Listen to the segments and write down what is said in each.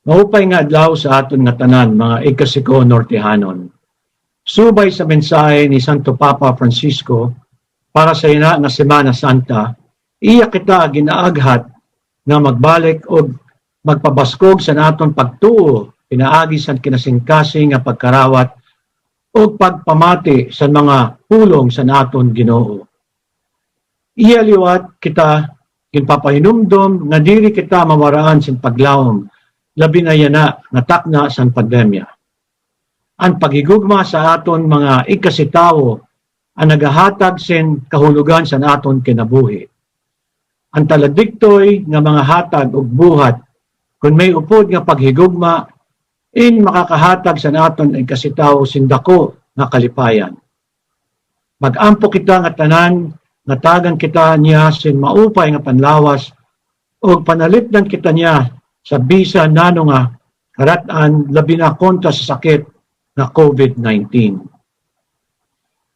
Maupay nga adlaw sa aton nga tanan mga ikasiko Nortehanon. Subay sa mensahe ni Santo Papa Francisco para sa ina nga Semana Santa, iya kita ginaaghat nga magbalik og magpabaskog sa naton pagtuo pinaagi sa kinasingkasing nga pagkarawat o pagpamati sa mga pulong sa naton Ginoo. Iya liwat kita ginpapahinumdom nga diri kita mawaraan sa paglawom labi na yana natakna sa pandemya. Ang paghigugma sa aton mga ikasitawo ang nagahatag sen kahulugan sa aton kinabuhi. Ang taladiktoy nga mga hatag ug buhat kung may upod nga paghigugma in makakahatag sa aton ikasitawo sindako nga kalipayan. Mag-ampo kita nga tanan nga tagan kita niya sin maupay nga panlawas ug panalipdan kita niya sa bisa nano nga karatan labi na kontra sa sakit na COVID-19.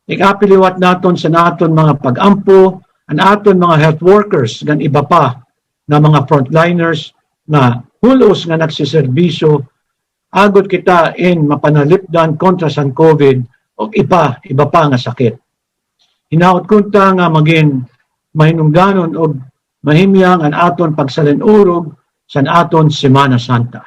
Ikapiliwat naton sa naton mga pag-ampo ang aton mga health workers gan iba pa na mga frontliners na hulos nga nagsiserbisyo agod kita in mapanalipdan kontra sa COVID o iba pa nga sakit. Hinaot kunta nga maging mahinungdanon o mahimyang ang aton pagsalinurog sa aton Semana Santa.